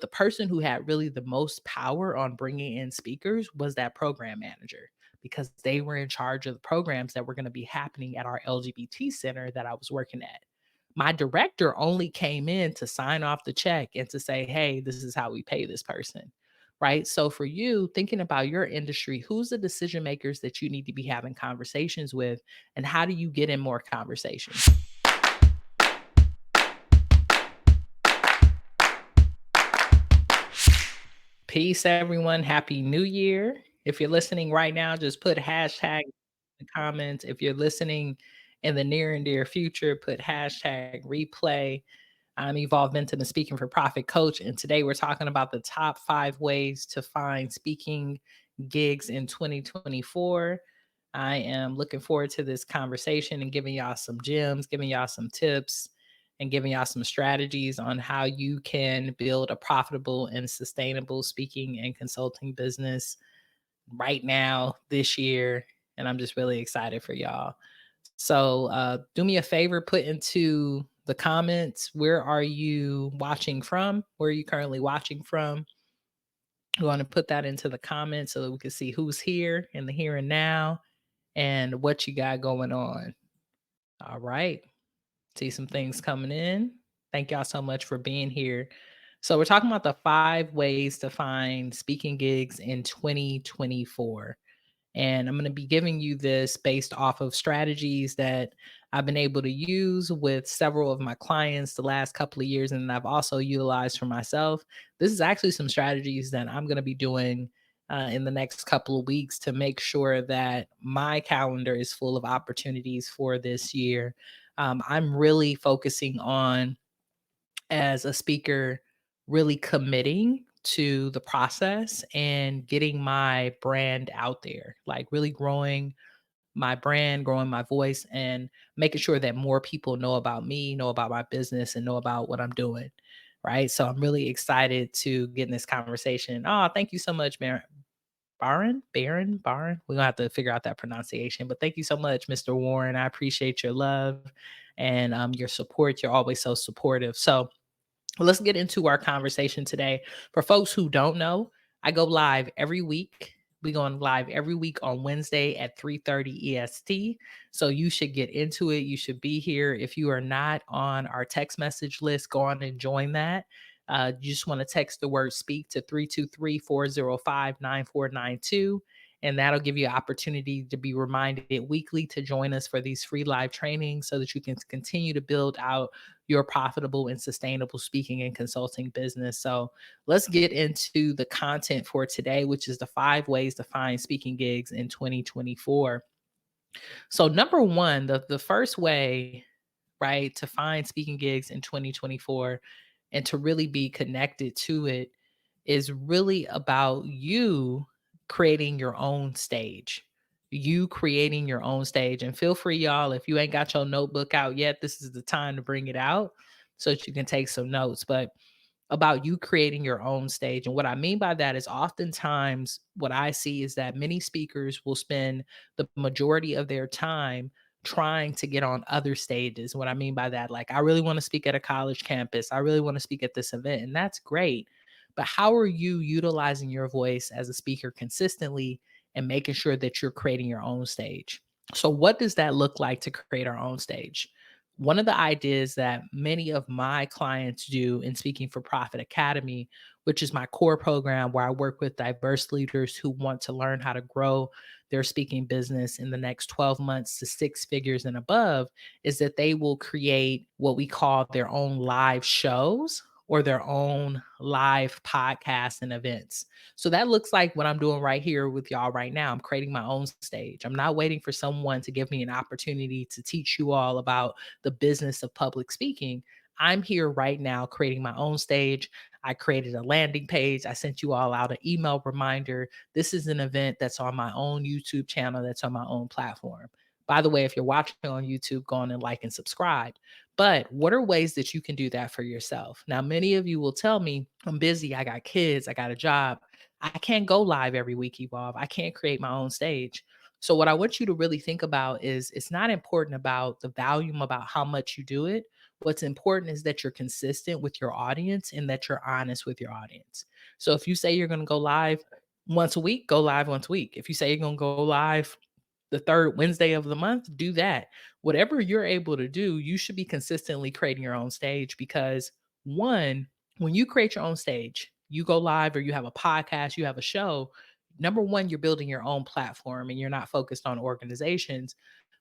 the person who had really the most power on bringing in speakers was that program manager, because they were in charge of the programs that were going to be happening at our LGBT center that I was working at. My director only came in to sign off the check and to say, hey, this is how we pay this person. Right. So for you, thinking about your industry, who's the decision makers that you need to be having conversations with, and how do you get in more conversations? Peace, everyone. Happy New Year. If you're listening right now, just put hashtag in the comments. If you're listening in the near and dear future, put hashtag replay. I'm Evolve Benton, the Speaking for Profit coach. And today we're talking about the top 5 ways to find speaking gigs in 2024. I am looking forward to this conversation and giving y'all some gems, giving y'all some tips, and giving y'all some strategies on how you can build a profitable and sustainable speaking and consulting business right now, this year. And I'm just really excited for y'all. So do me a favor, put into the comments, where are you watching from? Where are you currently watching from? We want to put that into the comments so that we can see who's here in the here and now and what you got going on. All right. See some things coming in. Thank y'all so much for being here. So we're talking about the 5 ways to find speaking gigs in 2024. And I'm going to be giving you this based off of strategies that I've been able to use with several of my clients the last couple of years, and I've also utilized for myself. This is actually some strategies that I'm going to be doing in the next couple of weeks to make sure that my calendar is full of opportunities for this year. I'm really focusing on, as a speaker, really committing to the process and getting my brand out there, like really growing my brand, growing my voice, and making sure that more people know about me, know about my business, and know about what I'm doing. Right. So I'm really excited to get in this conversation. Oh, thank you so much, Baron. We're gonna have to figure out that pronunciation. But thank you so much, Mr. Warren. I appreciate your love and your support. You're always so supportive. So let's get into our conversation today. For folks who don't know, I go live every week. We go live every week on Wednesday at 3:30 EST. So you should get into it. You should be here. If you are not on our text message list, go on and join that. You just want to text the word speak to 323-405-9492. And that'll give you an opportunity to be reminded weekly to join us for these free live trainings so that you can continue to build out your profitable and sustainable speaking and consulting business. So let's get into the content for today, which is the 5 ways to find speaking gigs in 2024. So number one, the first way, right, to find speaking gigs in 2024 and to really be connected to it is really about you creating your own stage. You creating your own stage. And feel free, y'all, if you ain't got your notebook out yet, this is the time to bring it out so that you can take some notes. But about you creating your own stage. And what I mean by that is oftentimes what I see is that many speakers will spend the majority of their time trying to get on other stages. What I mean by that, like, I really want to speak at a college campus, I really want to speak at this event, and that's great. But how are you utilizing your voice as a speaker consistently and making sure that you're creating your own stage? So, what does that look like to create our own stage? One of the ideas that many of my clients do in Speaking for Profit Academy, which is my core program where I work with diverse leaders who want to learn how to grow their speaking business in the next 12 months to 6 figures and above, is that they will create what we call their own live shows or their own live podcasts and events. So that looks like what I'm doing right here with y'all right now. I'm creating my own stage. I'm not waiting for someone to give me an opportunity to teach you all about the business of public speaking. I'm here right now creating my own stage. I created a landing page. I sent you all out an email reminder. This is an event that's on my own YouTube channel, that's on my own platform. By the way, if you're watching on YouTube, go on and like and subscribe. But what are ways that you can do that for yourself? Now, many of you will tell me, I'm busy, I got kids, I got a job. I can't go live every week, Evolve. I can't create my own stage. So, what I want you to really think about is it's not important about the volume, about how much you do it. What's important is that you're consistent with your audience and that you're honest with your audience. So if you say you're going to go live once a week, go live once a week. If you say you're going to go live the third Wednesday of the month, do that. Whatever you're able to do, you should be consistently creating your own stage because one, when you create your own stage, you go live or you have a podcast, you have a show, number one, you're building your own platform and you're not focused on organizations.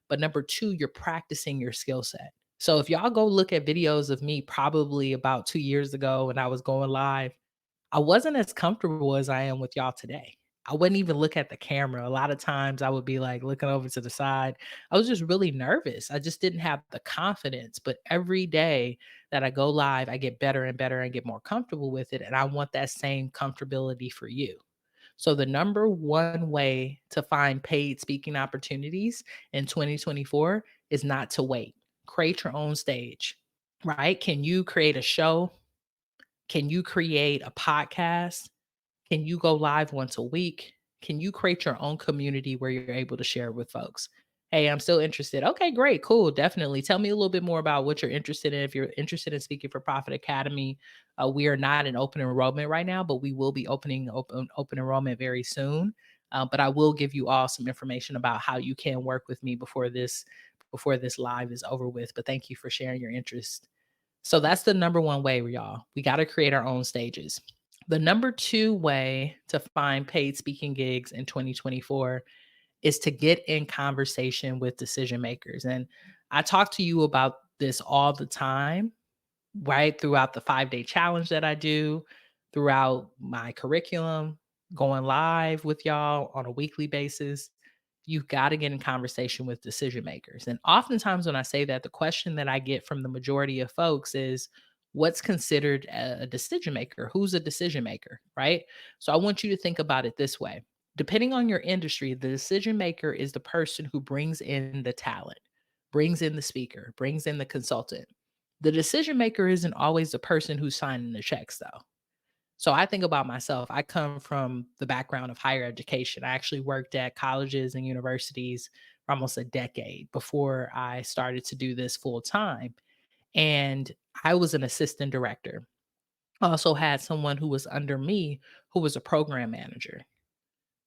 But number two, you're practicing your skill set. So if y'all go look at videos of me probably about 2 years ago when I was going live, I wasn't as comfortable as I am with y'all today. I wouldn't even look at the camera. A lot of times I would be like looking over to the side. I was just really nervous. I just didn't have the confidence. But every day that I go live, I get better and better and get more comfortable with it. And I want that same comfortability for you. So, the number one way to find paid speaking opportunities in 2024 is not to wait. Create your own stage, right? Can you create a show? Can you create a podcast? Can you go live once a week? Can you create your own community where you're able to share with folks? Hey, I'm still interested. Okay, great, cool, definitely. Tell me a little bit more about what you're interested in. If you're interested in speaking for Profit Academy, we are not in open enrollment right now, but we will be opening open enrollment very soon. But I will give you all some information about how you can work with me before this live is over with. But thank you for sharing your interest. So that's the number one way, y'all. We got to create our own stages. The number two way to find paid speaking gigs in 2024 is to get in conversation with decision makers. And I talk to you about this all the time, right? Throughout the 5-day challenge that I do, throughout my curriculum, going live with y'all on a weekly basis. You've got to get in conversation with decision makers. And oftentimes, when I say that, the question that I get from the majority of folks is, what's considered a decision maker? Who's a decision maker, right? So I want you to think about it this way. Depending on your industry, the decision maker is the person who brings in the talent, brings in the speaker, brings in the consultant. The decision maker isn't always the person who's signing the checks, though. So I think about myself. I come from the background of higher education. I actually worked at colleges and universities for almost a decade before I started to do this full time. And I was an assistant director. I also had someone who was under me who was a program manager.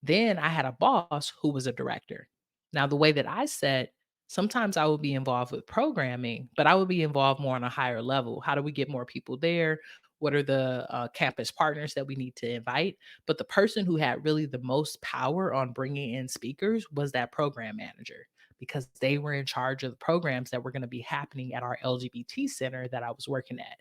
Then I had a boss who was a director. Now, the way that I set, sometimes I would be involved with programming, but I would be involved more on a higher level. How do we get more people there? What are the campus partners that we need to invite? But the person who had really the most power on bringing in speakers was that program manager because they were in charge of the programs that were going to be happening at our LGBT center that I was working at.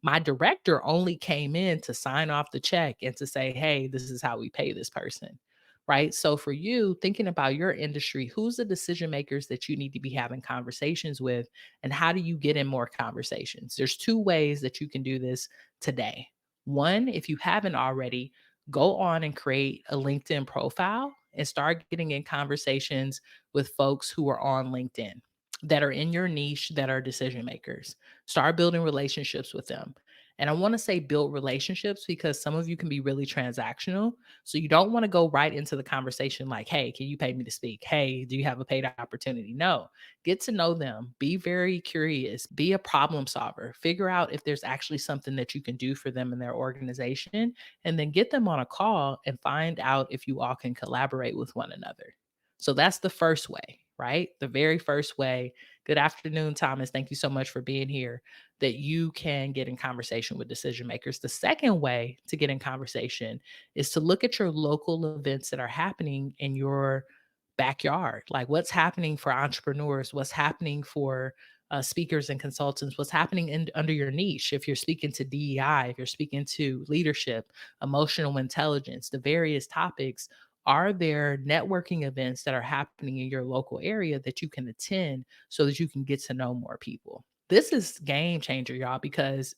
My director only came in to sign off the check and to say, hey, this is how we pay this person, right? So for you, thinking about your industry, who's the decision makers that you need to be having conversations with, and how do you get in more conversations? There's two ways that you can do this today. One, if you haven't already, go on and create a LinkedIn profile and start getting in conversations with folks who are on LinkedIn that are in your niche that are decision makers. Start building relationships with them. And I want to say build relationships because some of you can be really transactional. So you don't want to go right into the conversation like, hey, can you pay me to speak? Hey, do you have a paid opportunity? No, get to know them. Be very curious. Be a problem solver. Figure out if there's actually something that you can do for them in their organization. And then get them on a call and find out if you all can collaborate with one another. So that's the first way, right? The very first way. Good afternoon, Thomas. Thank you so much for being here. That you can get in conversation with decision makers. The second way to get in conversation is to look at your local events that are happening in your backyard. Like what's happening for entrepreneurs, what's happening for speakers and consultants, what's happening under your niche. If you're speaking to DEI, if you're speaking to leadership, emotional intelligence, the various topics, are there networking events that are happening in your local area that you can attend so that you can get to know more people? This is game changer, y'all, because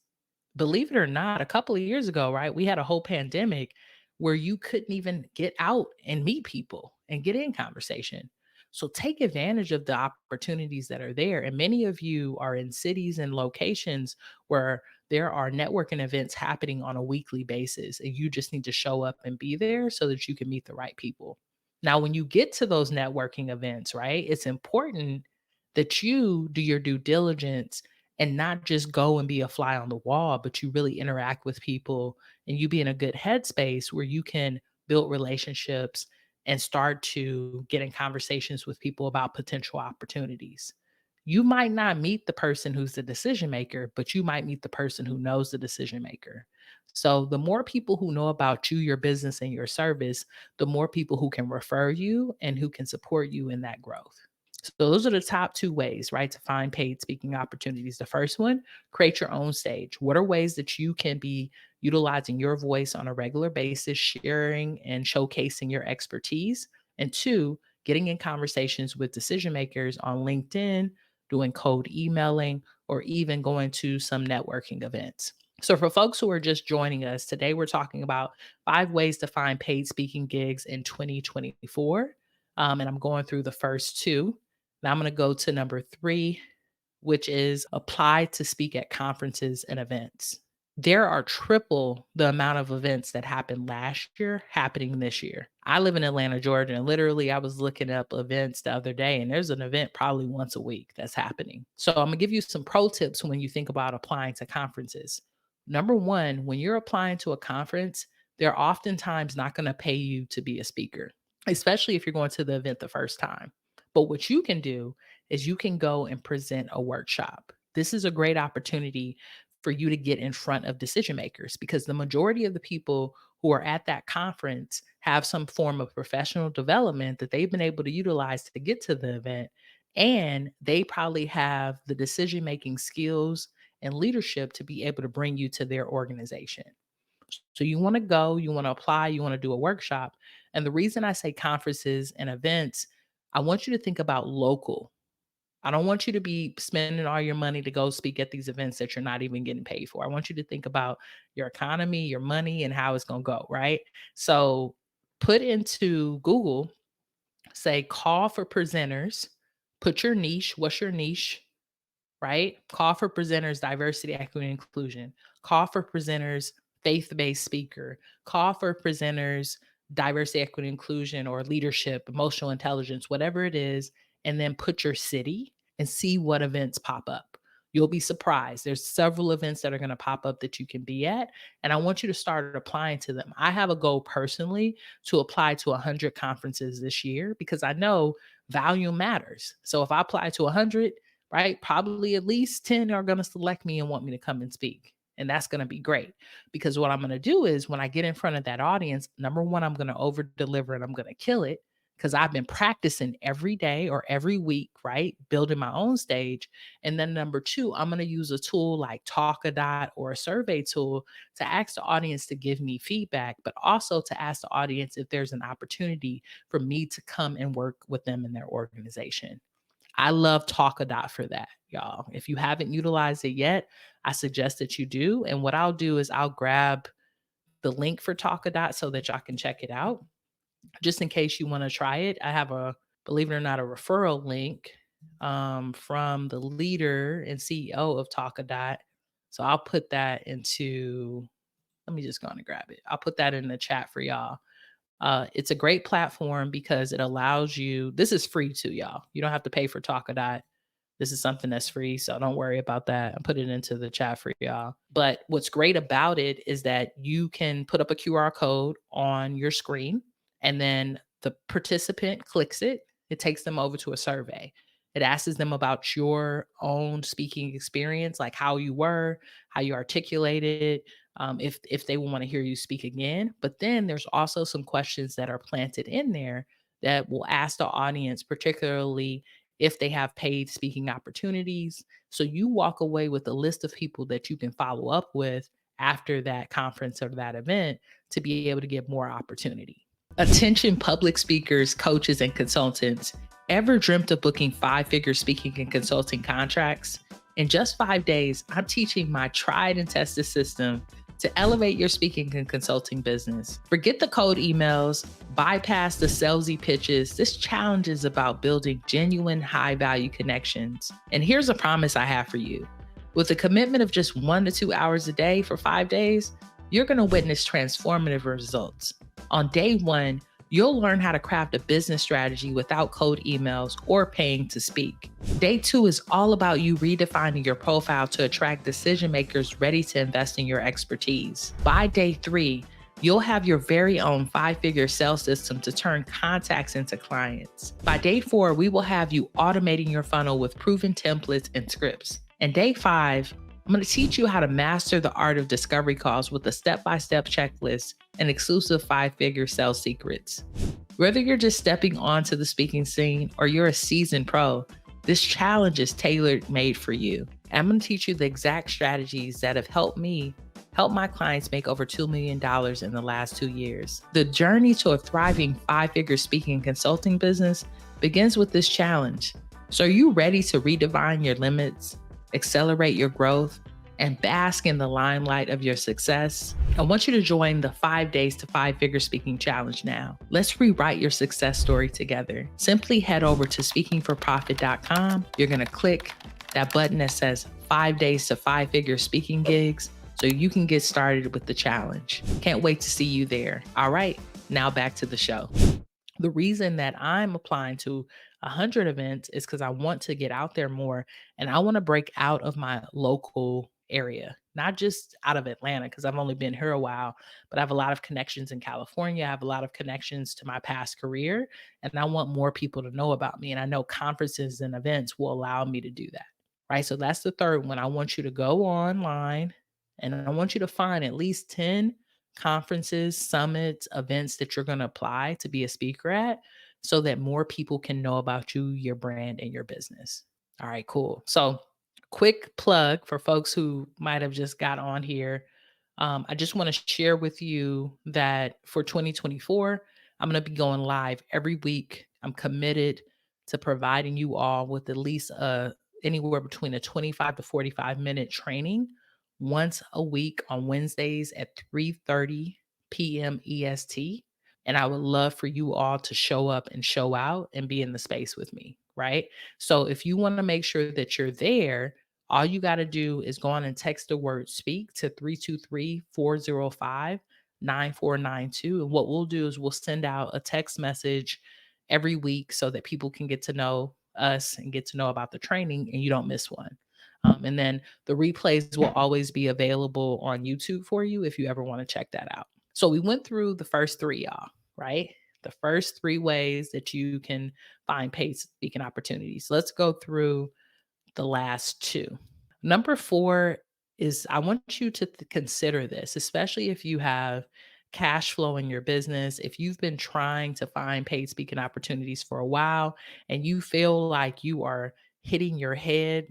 believe it or not, a couple of years ago, right, we had a whole pandemic where you couldn't even get out and meet people and get in conversation. So take advantage of the opportunities that are there. And many of you are in cities and locations where there are networking events happening on a weekly basis, and you just need to show up and be there so that you can meet the right people. Now, when you get to those networking events, right, it's important that you do your due diligence and not just go and be a fly on the wall, but you really interact with people and you be in a good headspace where you can build relationships and start to get in conversations with people about potential opportunities. You might not meet the person who's the decision maker, but you might meet the person who knows the decision maker. So, the more people who know about you, your business, and your service, the more people who can refer you and who can support you in that growth. So those are the top two ways, right, to find paid speaking opportunities. The first one, create your own stage. What are ways that you can be utilizing your voice on a regular basis, sharing and showcasing your expertise? And two, getting in conversations with decision makers on LinkedIn, doing cold emailing, or even going to some networking events. So, for folks who are just joining us, today we're talking about 5 ways to find paid speaking gigs in 2024. And I'm going through the first two. Now I'm going to go to number 3, which is apply to speak at conferences and events. There are triple the amount of events that happened last year happening this year. I live in Atlanta, Georgia, and literally I was looking up events the other day, and there's an event probably once a week that's happening. So I'm gonna give you some pro tips when you think about applying to conferences. Number one, when you're applying to a conference, they're oftentimes not gonna pay you to be a speaker, especially if you're going to the event the first time. But what you can do is you can go and present a workshop. This is a great opportunity for you to get in front of decision makers because the majority of the people who are at that conference have some form of professional development that they've been able to utilize to get to the event. And they probably have the decision making skills and leadership to be able to bring you to their organization. So you want to go, you want to apply, you want to do a workshop. And the reason I say conferences and events, I want you to think about local. I don't want you to be spending all your money to go speak at these events that you're not even getting paid for. I want you to think about your economy, your money, and how it's going to go, right? So put into Google, say call for presenters, put your niche. What's your niche? Right? Call for presenters, diversity, equity, inclusion. Call for presenters, faith based speaker. Call for presenters, diversity, equity, inclusion, or leadership, emotional intelligence, whatever it is. And then put your city and see what events pop up. You'll be surprised. There's several events that are going to pop up that you can be at. And I want you to start applying to them. I have a goal personally to apply to 100 conferences this year because I know volume matters. So if I apply to 100, right? Probably at least 10 are going to select me and want me to come and speak. And that's going to be great because what I'm going to do is when I get in front of that audience, number one, I'm going to over deliver and I'm going to kill it because I've been practicing every day or every week, right? Building my own stage. And then number two, I'm going to use a tool like Talkadot or a survey tool to ask the audience to give me feedback, but also to ask the audience if there's an opportunity for me to come and work with them in their organization. I love Talkadot for that, y'all. If you haven't utilized it yet, I suggest that you do. And what I'll do is I'll grab the link for Talkadot so that y'all can check it out. Just in case you want to try it, I have a, believe it or not, a referral link from the leader and CEO of Talkadot. So I'll put that into, let me just go on and grab it. I'll put that in the chat for y'all. It's a great platform because it allows you, this is free too, y'all. You don't have to pay for Talkadot. This is something that's free, so don't worry about that. I put it into the chat for y'all. But what's great about it is that you can put up a QR code on your screen, and then the participant clicks it. It takes them over to a survey. It asks them about your own speaking experience, like how you were, how you articulated, if they want to hear you speak again. But then there's also some questions that are planted in there that will ask the audience, particularly if they have paid speaking opportunities. So you walk away with a list of people that you can follow up with after that conference or that event to be able to get more opportunity. Attention public speakers, coaches, and consultants. Ever dreamt of booking 5-figure speaking and consulting contracts? In just 5 days, I'm teaching my tried and tested system to elevate your speaking and consulting business. Forget the cold emails, bypass the salesy pitches. This challenge is about building genuine high-value connections. And here's a promise I have for you. With a commitment of just 1 to 2 hours a day for 5 days, you're going to witness transformative results. On day 1, You'll learn how to craft a business strategy without cold emails or paying to speak. Day 2 is all about you redefining your profile to attract decision makers ready to invest in your expertise. By day 3, you'll have your very own 5-figure sales system to turn contacts into clients. By day 4, we will have you automating your funnel with proven templates and scripts. And day 5, I'm going to teach you how to master the art of discovery calls with a step-by-step checklist and exclusive 5-figure sales secrets. Whether you're just stepping onto the speaking scene or you're a seasoned pro, this challenge is tailor-made for you. I'm going to teach you the exact strategies that have helped me help my clients make over $2 million in the last 2 years. The journey to a thriving 5-figure speaking and consulting business begins with this challenge. So are you ready to redefine your limits, accelerate your growth, and bask in the limelight of your success? I want you to join the 5 Days to 5-Figure Speaking Challenge now. Let's rewrite your success story together. Simply head over to speakingforprofit.com. You're going to click that button that says 5 Days to 5-Figure Speaking Gigs so you can get started with the challenge. Can't wait to see you there. All right, now back to the show. The reason that I'm applying to 100 events is because I want to get out there more and I want to break out of my local area, not just out of Atlanta, because I've only been here a while, but I have a lot of connections in California. I have a lot of connections to my past career, and I want more people to know about me. And I know conferences and events will allow me to do that. Right. So that's the third one. I want you to go online and I want you to find at least 10 conferences, summits, events that you're going to apply to be a speaker at so that more people can know about you, your brand, and your business. All right, cool. So, quick plug for folks who might have just got on here. I just want to share with you that for 2024, I'm going to be going live every week. I'm committed to providing you all with at least anywhere between a 25 to 45-minute training once a week on Wednesdays at 3:30 p.m. EST. And I would love for you all to show up and show out and be in the space with me, right? So if you want to make sure that you're there, all you got to do is go on and text the word speak to 323-405-9492. And what we'll do is we'll send out a text message every week so that people can get to know us and get to know about the training and you don't miss one. And then the replays will always be available on YouTube for you if you ever want to check that out. So we went through the first 3, y'all, right? The first 3 ways that you can find paid speaking opportunities. Let's go through the last 2. Number 4 is I want you to consider this, especially if you have cash flow in your business. If you've been trying to find paid speaking opportunities for a while and you feel like you are hitting your head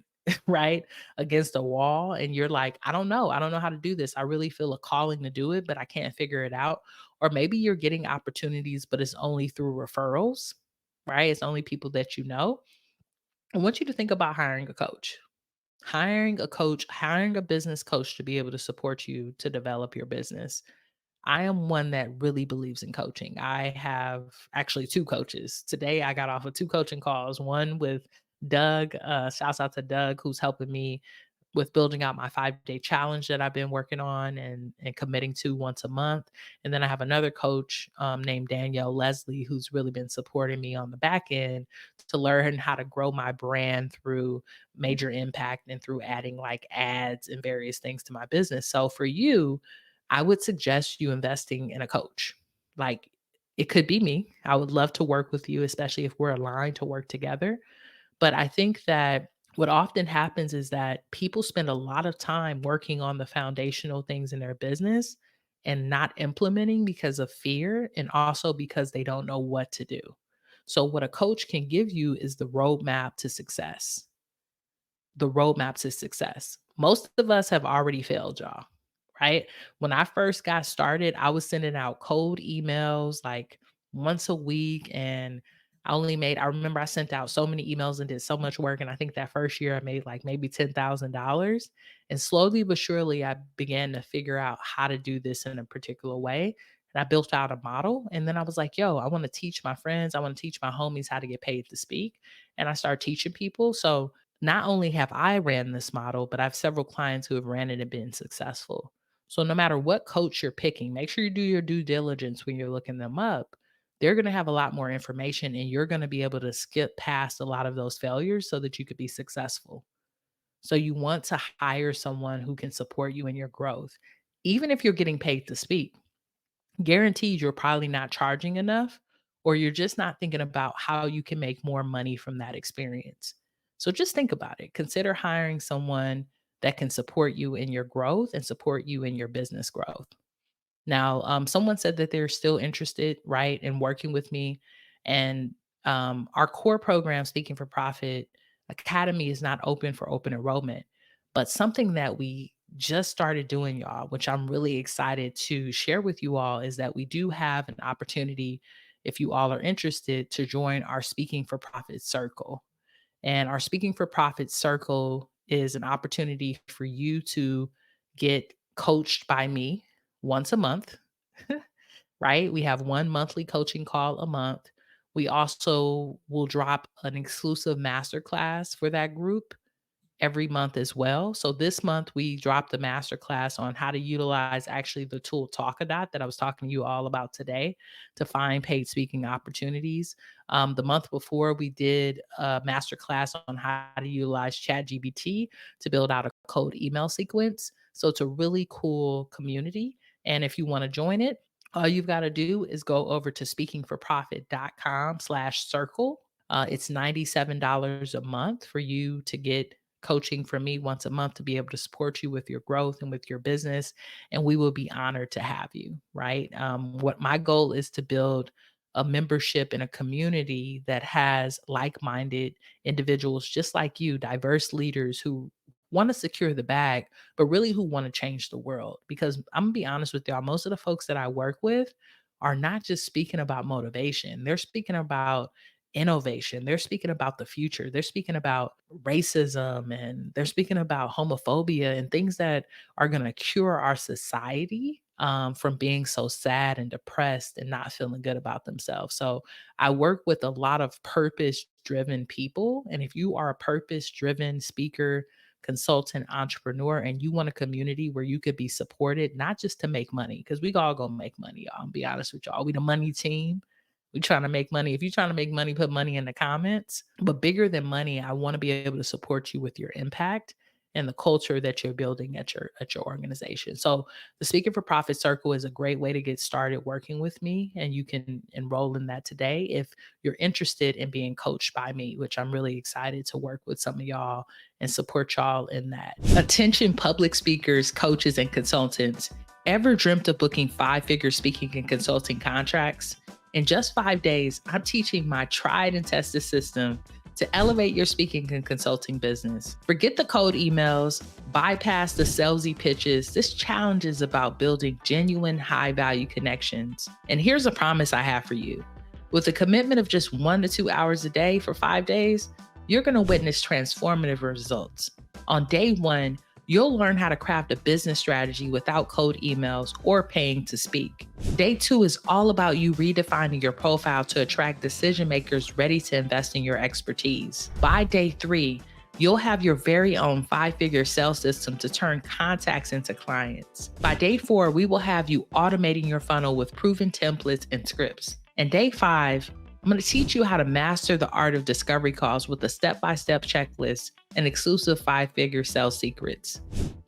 right against a wall and you're like, I don't know how to do this. I really feel a calling to do it, but I can't figure it out. Or maybe you're getting opportunities, but it's only through referrals, right? It's only people that you know. I want you to think about hiring a coach. Hiring a coach, hiring a business coach to be able to support you to develop your business. I am one that really believes in coaching. I have actually 2 coaches. Today I got off of 2 coaching calls, one with Doug, shouts out to Doug who's helping me with building out my 5-day challenge that I've been working on and committing to once a month. And then I have another coach named Danielle Leslie who's really been supporting me on the back end to learn how to grow my brand through major impact and through adding like ads and various things to my business. So for you, I would suggest you investing in a coach. Like it could be me. I would love to work with you, especially if we're aligned to work together. But I think that what often happens is that people spend a lot of time working on the foundational things in their business and not implementing because of fear and also because they don't know what to do. So, what a coach can give you is the roadmap to success. The roadmap to success. Most of us have already failed, y'all, right? When I first got started, I was sending out cold emails like once a week. And I remember I sent out so many emails and did so much work. And I think that first year I made like maybe $10,000. And slowly but surely, I began to figure out how to do this in a particular way. And I built out a model. And then I was like, yo, I want to teach my friends, I want to teach my homies how to get paid to speak. And I started teaching people. So not only have I ran this model, but I have several clients who have ran it and been successful. So no matter what coach you're picking, make sure you do your due diligence when you're looking them up they're going to have a lot more information and you're going to be able to skip past a lot of those failures so that you could be successful. So you want to hire someone who can support you in your growth. Even if you're getting paid to speak, guaranteed you're probably not charging enough or you're just not thinking about how you can make more money from that experience. So just think about it. Consider hiring someone that can support you in your growth and support you in your business growth. Now, someone said that they're still interested, right, in working with me. And our core program, Speaking for Profit Academy, is not open for open enrollment. But something that we just started doing, y'all, which I'm really excited to share with you all, is that we do have an opportunity, if you all are interested, to join our Speaking for Profit Circle. And our Speaking for Profit Circle is an opportunity for you to get coached by me once a month, right? We have one monthly coaching call a month. We also will drop an exclusive masterclass for that group every month as well. So this month we dropped a masterclass on how to utilize actually the tool Talkadot that I was talking to you all about today to find paid speaking opportunities. The month before we did a masterclass on how to utilize ChatGPT to build out a cold email sequence. So it's a really cool community. And if you want to join it, all you've got to do is go over to speakingforprofit.com/circle. It's $97 a month for you to get coaching from me once a month to be able to support you with your growth and with your business. And we will be honored to have you, right? What my goal is to build a membership in a community that has like minded individuals just like you, diverse leaders who want to secure the bag, but really who want to change the world. Because I'm going to be honest with y'all, most of the folks that I work with are not just speaking about motivation, they're speaking about innovation. They're speaking about the future. They're speaking about racism and they're speaking about homophobia and things that are going to cure our society from being so sad and depressed and not feeling good about themselves. So I work with a lot of purpose driven people. And if you are a purpose driven speaker, consultant, entrepreneur, and you want a community where you could be supported, not just to make money, because we all gonna make money, y'all. I'll be honest with y'all. We the money team. We trying to make money. If you're trying to make money, put money in the comments. But bigger than money, I want to be able to support you with your impact and the culture that you're building at your organization. So the Speaking for Profit Circle is a great way to get started working with me. And you can enroll in that today if you're interested in being coached by me, which I'm really excited to work with some of y'all and support y'all in that. Attention public speakers, coaches, and consultants. Ever dreamt of booking 5-figure speaking and consulting contracts? In just 5 days, I'm teaching my tried and tested system to elevate your speaking and consulting business. Forget the cold emails, bypass the salesy pitches. This challenge is about building genuine high value connections. And here's a promise I have for you. With a commitment of just 1 to 2 hours a day for 5 days, you're going to witness transformative results. On day 1, you'll learn how to craft a business strategy without cold emails or paying to speak. Day 2 is all about you redefining your profile to attract decision makers ready to invest in your expertise. By day 3, you'll have your very own 5-figure sales system to turn contacts into clients. By day 4, we will have you automating your funnel with proven templates and scripts. And day 5, I'm going to teach you how to master the art of discovery calls with a step-by-step checklist and exclusive 5-figure sales secrets.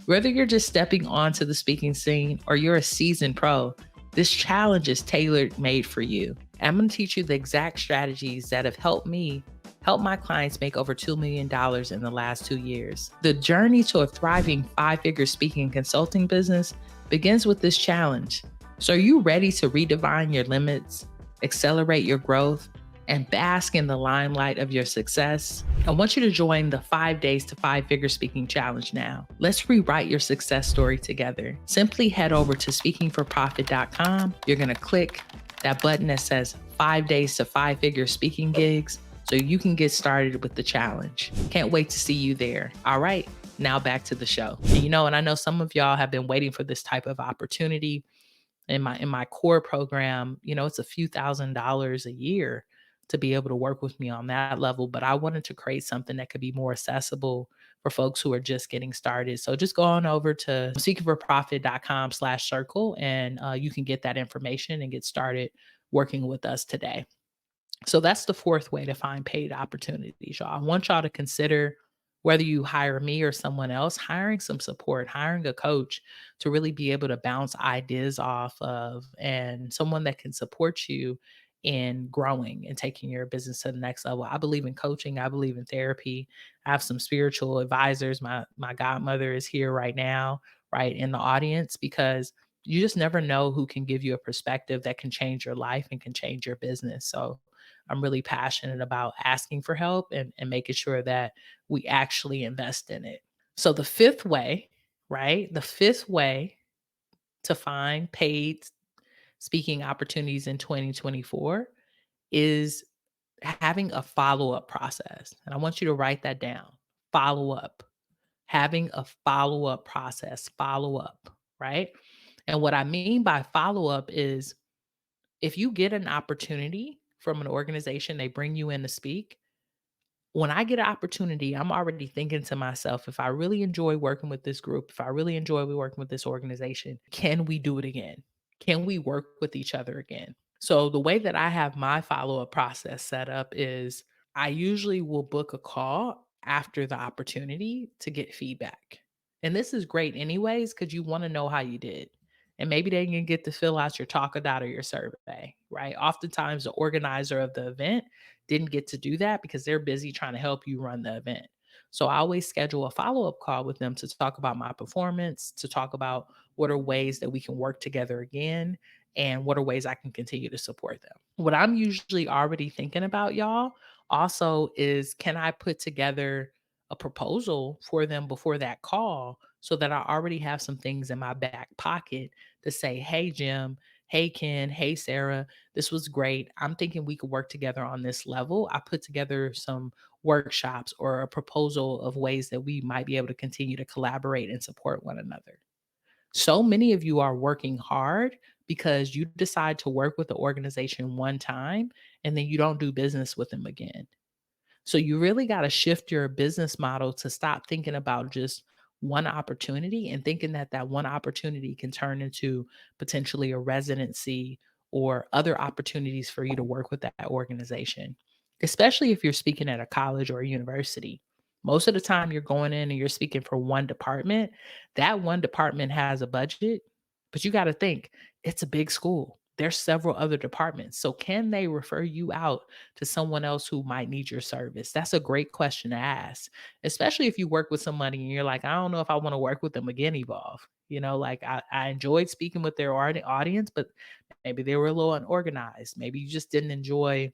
Whether you're just stepping onto the speaking scene or you're a seasoned pro, this challenge is tailor made for you. I'm going to teach you the exact strategies that have helped me help my clients make over $2 million in the last 2 years. The journey to a thriving 5-figure speaking and consulting business begins with this challenge. So are you ready to redefine your limits, accelerate your growth, and bask in the limelight of your success? I want you to join the 5 days to 5-figure speaking challenge now. Let's rewrite your success story together. Simply head over to speakingforprofit.com. You're going to click that button that says 5 days to 5-figure speaking gigs so you can get started with the challenge. Can't wait to see you there. All right, now back to the show. And I know some of y'all have been waiting for this type of opportunity. In my core program, it's a few $1,000s a year to be able to work with me on that level. But I wanted to create something that could be more accessible for folks who are just getting started. So just go on over to speakingforprofit.com/circle and you can get that information and get started working with us today. So that's the fourth way to find paid opportunities, y'all. I want y'all to consider whether you hire me or someone else, hiring some support, hiring a coach to really be able to bounce ideas off of, and someone that can support you in growing and taking your business to the next level. I believe in coaching, I believe in therapy. I have some spiritual advisors. My godmother is here right now, right in the audience, because you just never know who can give you a perspective that can change your life and can change your business. So I'm really passionate about asking for help and making sure that we actually invest in it. So the fifth way, right? The fifth way to find paid speaking opportunities in 2024 is having a follow-up process. And I want you to write that down. Follow up. Having a follow-up process, follow up, right? And what I mean by follow up is if you get an opportunity from an organization, they bring you in to speak. When I get an opportunity, I'm already thinking to myself, if I really enjoy working with this group, if I really enjoy working with this organization, can we do it again? Can we work with each other again? So the way that I have my follow-up process set up is I usually will book a call after the opportunity to get feedback. And this is great anyways, because you want to know how you did. And maybe they can get to fill out your talk about or your survey, right? Oftentimes the organizer of the event didn't get to do that because they're busy trying to help you run the event. So I always schedule a follow-up call with them to talk about my performance, to talk about what are ways that we can work together again, and what are ways I can continue to support them. What I'm usually already thinking about, y'all, also is can I put together a proposal for them before that call so that I already have some things in my back pocket to say, hey, Jim, hey, Ken, hey, Sarah, this was great. I'm thinking we could work together on this level. I put together some workshops or a proposal of ways that we might be able to continue to collaborate and support one another. So many of you are working hard because you decide to work with the organization one time and then you don't do business with them again. So you really got to shift your business model to stop thinking about just one opportunity and thinking that that one opportunity can turn into potentially a residency or other opportunities for you to work with that organization, especially if you're speaking at a college or a university. Most of the time you're going in and you're speaking for one department. That one department has a budget, but you got to think it's a big school. There's several other departments. So can they refer you out to someone else who might need your service? That's a great question to ask, especially if you work with somebody and you're like, I don't know if I want to work with them again, Evolve. Like I enjoyed speaking with their audience, but maybe they were a little unorganized. Maybe you just didn't enjoy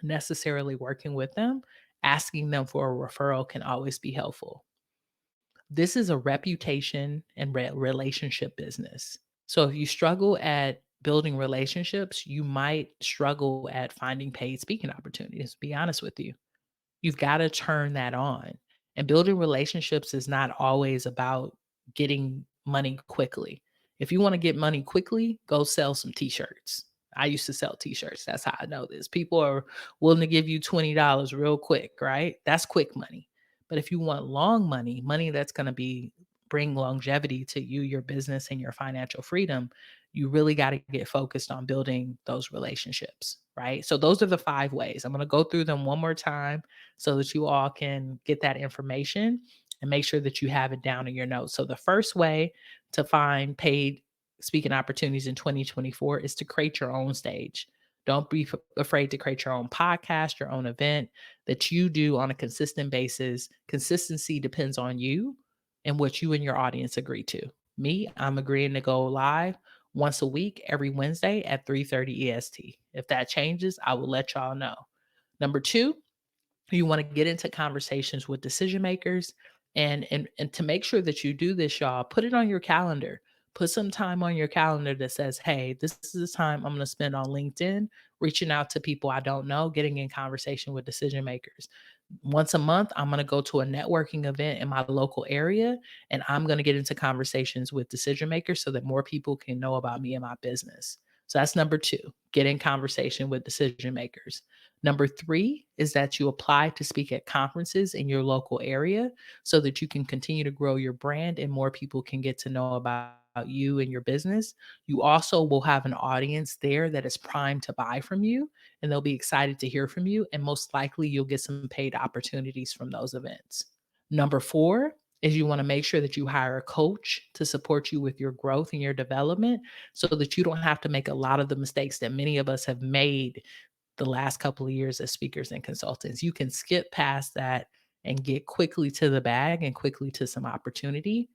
necessarily working with them. Asking them for a referral can always be helpful. This is a reputation and relationship business. So if you struggle at building relationships, you might struggle at finding paid speaking opportunities, to be honest with you. You've got to turn that on. And building relationships is not always about getting money quickly. If you want to get money quickly, go sell some t-shirts. I used to sell t-shirts. That's how I know this. People are willing to give you $20 real quick, right? That's quick money. But if you want long money, money that's going to be bring longevity to you, your business, and your financial freedom, you really got to get focused on building those relationships, right? So those are the 5 ways. I'm going to go through them one more time so that you all can get that information and make sure that you have it down in your notes. So the first way to find paid speaking opportunities in 2024 is to create your own stage. Don't be afraid to create your own podcast, your own event that you do on a consistent basis. Consistency depends on you and what you and your audience agree to. Me, I'm agreeing to go live once a week, every Wednesday at 3:30 EST. If that changes, I will let y'all know. Number 2, you want to get into conversations with decision makers, and to make sure that you do this, y'all, put it on your calendar. Put some time on your calendar that says, hey, this is the time I'm going to spend on LinkedIn, reaching out to people I don't know, getting in conversation with decision makers. Once a month, I'm going to go to a networking event in my local area, and I'm going to get into conversations with decision makers so that more people can know about me and my business. So that's number 2, get in conversation with decision makers. Number 3 is that you apply to speak at conferences in your local area so that you can continue to grow your brand and more people can get to know about you and your business, you also will have an audience there that is primed to buy from you, and they'll be excited to hear from you. And most likely, you'll get some paid opportunities from those events. Number four is you want to make sure that you hire a coach to support you with your growth and your development so that you don't have to make a lot of the mistakes that many of us have made the last couple of years as speakers and consultants. You can skip past that and get quickly to the bag and quickly to some opportunity.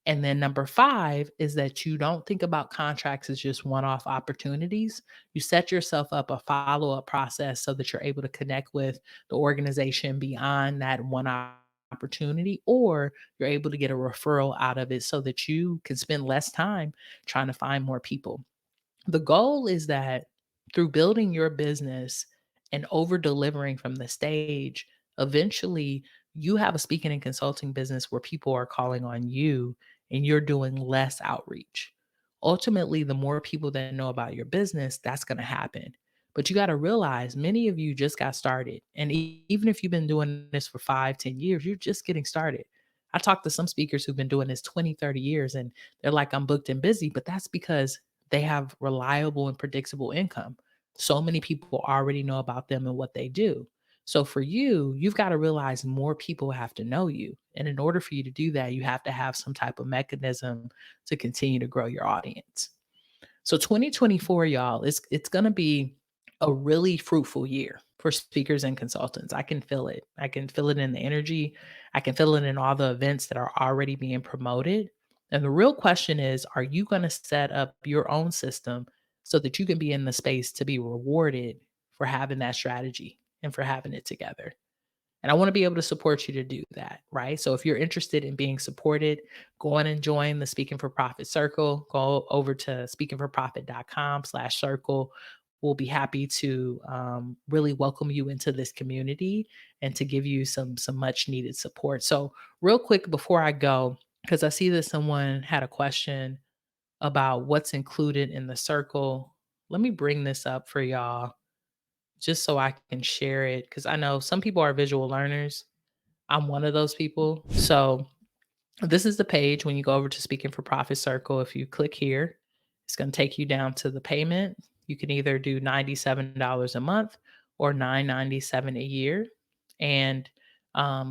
And then number five is that you don't think about contracts as just one off opportunities. You set yourself up a follow up process so that you're able to connect with the organization beyond that opportunity, or you're able to get a referral out of it so that you can spend less time trying to find more people. The goal is that through building your business and over delivering from the stage, eventually you have a speaking and consulting business where people are calling on you and you're doing less outreach. Ultimately, the more people that know about your business, that's going to happen. But you got to realize many of you just got started. And even if you've been doing this for 5, 10 years, you're just getting started. I talked to some speakers who've been doing this 20, 30 years and they're like, I'm booked and busy, but that's because they have reliable and predictable income. So many people already know about them and what they do. So for you, you've got to realize more people have to know you. And in order for you to do that, you have to have some type of mechanism to continue to grow your audience. So 2024, y'all, it's going to be a really fruitful year for speakers and consultants. I can feel it. I can feel it in the energy. I can feel it in all the events that are already being promoted. And the real question is, are you going to set up your own system so that you can be in the space to be rewarded for having that strategy and for having it together? And I want to be able to support you to do that, right? So if you're interested in being supported, go on and join the Speaking for Profit Circle. Go over to speakingforprofit.com/circle. We'll be happy to really welcome you into this community and to give you some much needed support. So real quick before I go, because I see that someone had a question about what's included in the circle. Let me bring this up for y'all just so I can share it because I know some people are visual learners. I'm one of those people. So this is the page when you go over to Speaking for Profit Circle. If you click here, it's going to take you down to the payment. You can either do $97 a month or $9.97 a year. And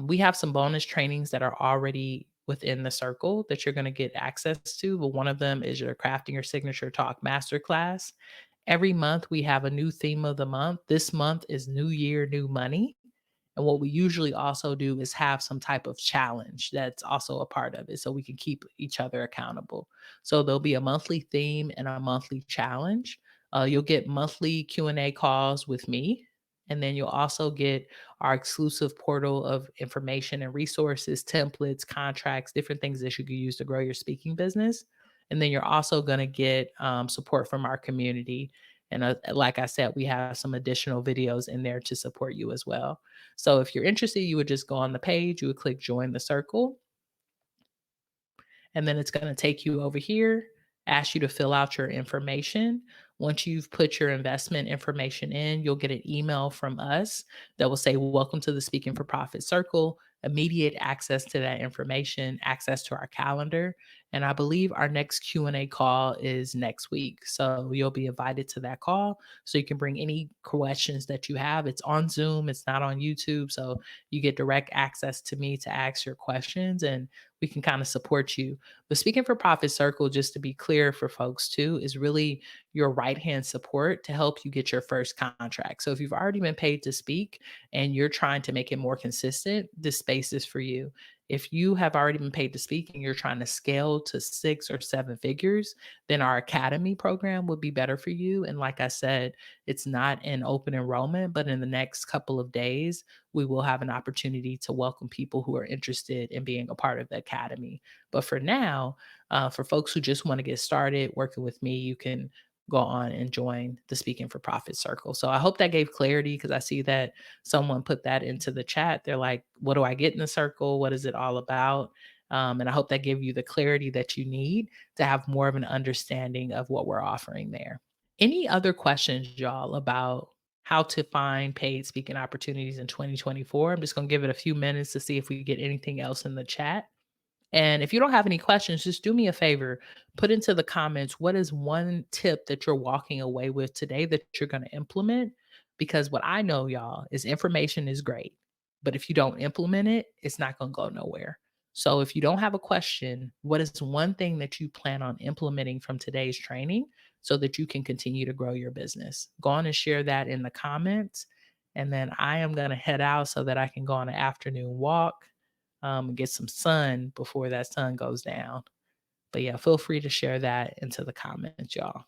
we have some bonus trainings that are already within the circle that you're going to get access to. But one of them is your Crafting Your Signature Talk Masterclass. Every month we have a new theme of the month. This month is New Year, New Money. And what we usually also do is have some type of challenge that's also a part of it so we can keep each other accountable. So there'll be a monthly theme and a monthly challenge. You'll get monthly Q&A calls with me. And then you'll also get our exclusive portal of information and resources, templates, contracts, different things that you can use to grow your speaking business. And then you're also going to get support from our community. And like I said, we have some additional videos in there to support you as well. So if you're interested, you would just go on the page, you would click join the circle, and then it's going to take you over here, ask you to fill out your information. Once you've put your investment information in, you'll get an email from us that will say, welcome to the Speaking for Profit Circle, immediate access to that information, access to our calendar. And I believe our next Q&A call is next week. So you'll be invited to that call so you can bring any questions that you have. It's on Zoom, it's not on YouTube. So you get direct access to me to ask your questions and we can kind of support you. The Speaking for Profit Circle, just to be clear for folks too, is really your right hand support to help you get your first contract. So if you've already been paid to speak and you're trying to make it more consistent, this space is for you. If you have already been paid to speak and you're trying to scale to 6 or 7 figures, then our academy program would be better for you. And like I said, it's not an open enrollment, but in the next couple of days, we will have an opportunity to welcome people who are interested in being a part of the academy. But for now, for folks who just want to get started working with me, you can go on and join the Speaking for Profit Circle. So I hope that gave clarity because I see that someone put that into the chat. They're like, what do I get in the circle? What is it all about? And I hope that gave you the clarity that you need to have more of an understanding of what we're offering there. Any other questions, y'all, about how to find paid speaking opportunities in 2024? I'm just going to give it a few minutes to see if we get anything else in the chat. And if you don't have any questions, just do me a favor, put into the comments what is one tip that you're walking away with today that you're going to implement? Because what I know, y'all, is information is great, but if you don't implement it, it's not going to go nowhere. So if you don't have a question, what is one thing that you plan on implementing from today's training so that you can continue to grow your business? Go on and share that in the comments. And then I am going to head out so that I can go on an afternoon walk, get some sun before that sun goes down. But yeah, feel free to share that into the comments, y'all.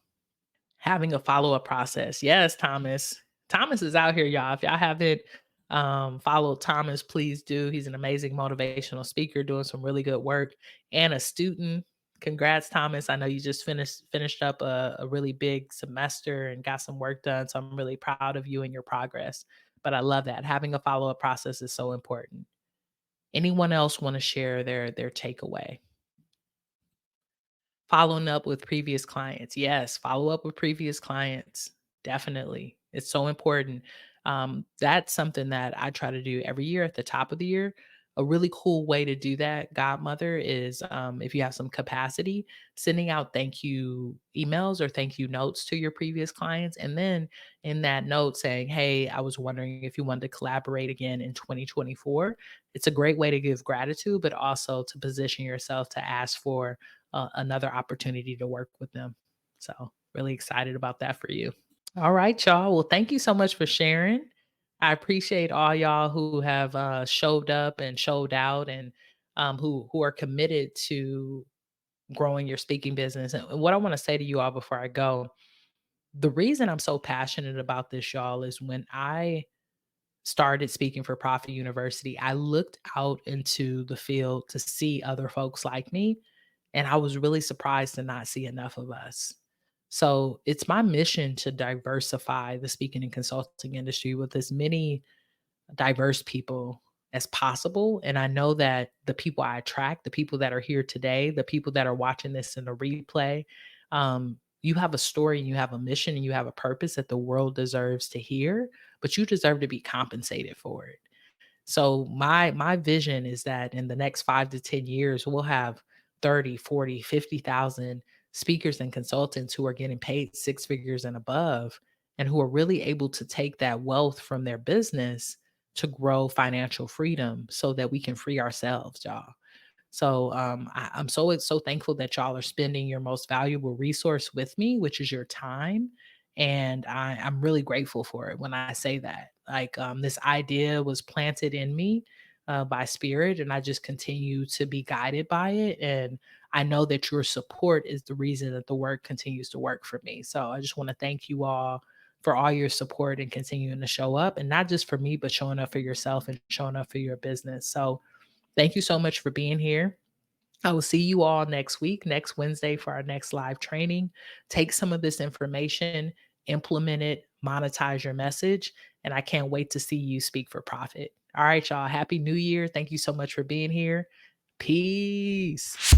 Having a follow-up process. Yes, Thomas. Thomas is out here, y'all. If y'all haven't followed Thomas, please do. He's an amazing motivational speaker doing some really good work and a student. Congrats, Thomas. I know you just finished up a really big semester and got some work done. So I'm really proud of you and your progress. But I love that. Having a follow-up process is so important. Anyone else want to share their takeaway? Following up with previous clients. Yes, follow up with previous clients. Definitely. It's so important. That's something that I try to do every year at the top of the year. A really cool way to do that, Godmother, is if you have some capacity, sending out thank you emails or thank you notes to your previous clients. And then in that note saying, hey, I was wondering if you wanted to collaborate again in 2024. It's a great way to give gratitude, but also to position yourself to ask for another opportunity to work with them. So, really excited about that for you. All right, y'all. Well, thank you so much for sharing. I appreciate all y'all who have showed up and showed out, and who are committed to growing your speaking business. And what I want to say to you all before I go, the reason I'm so passionate about this, y'all, is when I started Speaking for Profit University, I looked out into the field to see other folks like me, and I was really surprised to not see enough of us. So it's my mission to diversify the speaking and consulting industry with as many diverse people as possible. And I know that the people I attract, the people that are here today, the people that are watching this in a replay, you have a story and you have a mission and you have a purpose that the world deserves to hear, but you deserve to be compensated for it. So my vision is that in the next 5 to 10 years, we'll have 30, 40, 50,000 speakers and consultants who are getting paid six figures and above, and who are really able to take that wealth from their business to grow financial freedom so that we can free ourselves, y'all. So I'm so thankful that y'all are spending your most valuable resource with me, which is your time. And I'm really grateful for it when I say that. Like, this idea was planted in me by spirit, and I just continue to be guided by it. And I know that your support is the reason that the work continues to work for me. So I just want to thank you all for all your support and continuing to show up, and not just for me, but showing up for yourself and showing up for your business. So thank you so much for being here. I will see you all next week, next Wednesday, for our next live training. Take some of this information, implement it, monetize your message, and I can't wait to see you speak for profit. All right, y'all. Happy New Year. Thank you so much for being here. Peace.